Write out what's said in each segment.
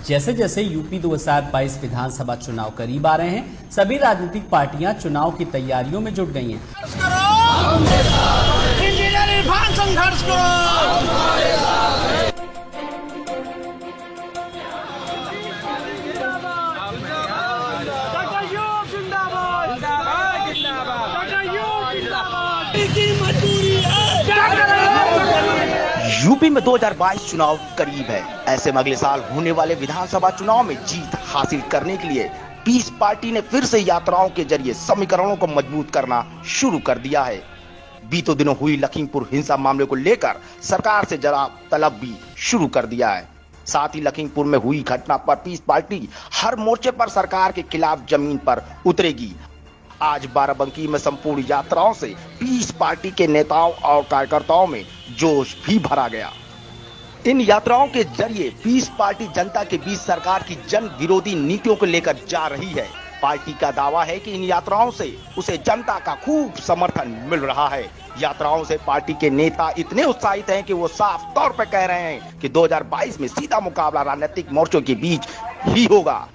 जैसे जैसे यूपी 2022 विधानसभा चुनाव करीब आ रहे हैं, सभी राजनीतिक पार्टियां चुनाव की तैयारियों में जुट गई हैं। संघर्ष यूपी में 2022 चुनाव करीब है। ऐसे में अगले साल होने वाले विधानसभा चुनाव में जीत हासिल करने के लिए पीस पार्टी ने फिर से यात्राओं के जरिए समीकरणों को मजबूत करना शुरू कर दिया है। बीतों दिनों हुई लखीमपुर हिंसा मामले को लेकर सरकार से जवाब तलब भी शुरू कर दिया है। साथ ही लखीमपुर में हुई घटना पर पीस पार्टी हर मोर्चे पर सरकार के खिलाफ जमीन पर उतरेगी। आज बाराबंकी में संपूर्ण यात्राओं से पीस पार्टी के नेताओं और कार्यकर्ताओं में जोश भी भरा गया। इन यात्राओं के जरिए पीस पार्टी जनता के बीच सरकार की जन विरोधी नीतियों को लेकर जा रही है। पार्टी का दावा है कि इन यात्राओं से उसे जनता का खूब समर्थन मिल रहा है। यात्राओं से पार्टी के नेता इतने उत्साहित हैं कि वो साफ तौर पर कह रहे हैं कि 2022 में सीधा मुकाबला राजनीतिक मोर्चों के बीच ही होगा।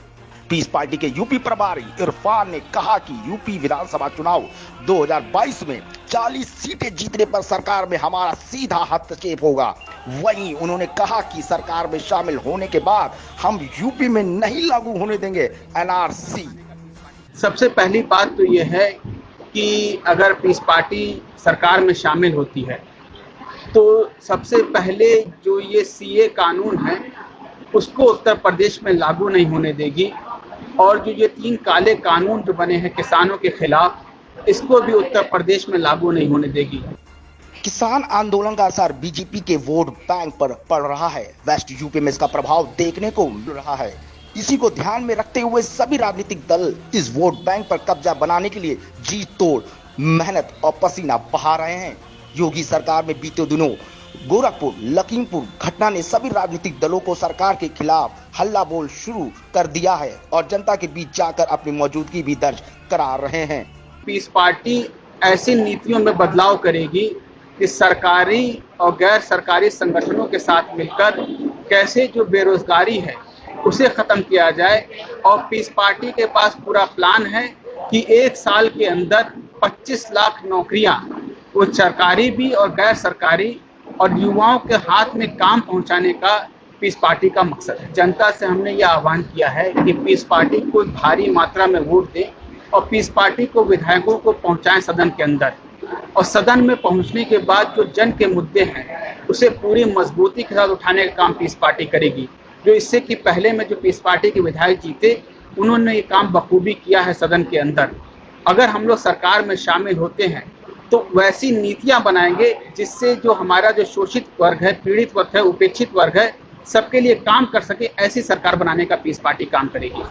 पीस पार्टी के यूपी प्रभारी इरफान ने कहा कि यूपी विधानसभा चुनाव 2022 में 40 सीटें जीतने पर सरकार में हमारा सीधा हस्तक्षेप होगा। वहीं उन्होंने कहा कि सरकार में शामिल होने के बाद हम यूपी में नहीं लागू होने देंगे एनआरसी। सबसे पहली बात तो यह है कि अगर पीस पार्टी सरकार में शामिल होती है तो सबसे पहले जो ये सीए कानून है उसको उत्तर प्रदेश में लागू नहीं होने देगी, और जो ये 3 काले कानून जो बने हैं किसानों के खिलाफ, इसको भी उत्तर प्रदेश में लागू नहीं होने देगी। किसान आंदोलन का असर बीजेपी के वोट बैंक पर पड़ रहा है। वेस्ट यूपी में इसका प्रभाव देखने को मिल रहा है। इसी को ध्यान में रखते हुए सभी राजनीतिक दल इस वोट बैंक पर कब्जा बनाने के लिए जी तोड़ मेहनत और पसीना बहा रहे हैं। योगी सरकार में बीते दिनों गोरखपुर लखीमपुर घटना ने सभी राजनीतिक दलों को सरकार के खिलाफ हल्ला बोल शुरू कर दिया है और जनता के बीच जाकर अपनी मौजूदगी भी दर्ज करा रहे हैं। पीस पार्टी ऐसी नीतियों में बदलाव करेगी कि सरकारी और गैर सरकारी संगठनों के साथ मिलकर कैसे जो बेरोजगारी है उसे खत्म किया जाए, और पीस पार्टी के पास पूरा प्लान है कि 1 साल के अंदर 25 लाख नौकरियां, वो सरकारी भी और गैर सरकारी, और युवाओं के हाथ में काम पहुंचाने का पीस पार्टी का मकसद है। जनता से हमने ये आह्वान किया है कि पीस पार्टी को भारी मात्रा में वोट दें और पीस पार्टी को विधायकों को पहुंचाएं सदन के अंदर, और सदन में पहुंचने के बाद जो जन के मुद्दे हैं उसे पूरी मजबूती के साथ उठाने का काम पीस पार्टी करेगी। जो इससे कि पहले में जो पीस पार्टी के विधायक जीते, उन्होंने ये काम बखूबी किया है सदन के अंदर। अगर हम लोग सरकार में शामिल होते हैं तो वैसी नीतियां बनाएंगे जिससे जो हमारा जो शोषित वर्ग है, पीड़ित वर्ग है, उपेक्षित वर्ग है, सबके लिए काम कर सके। ऐसी सरकार बनाने का पीस पार्टी काम करेगी।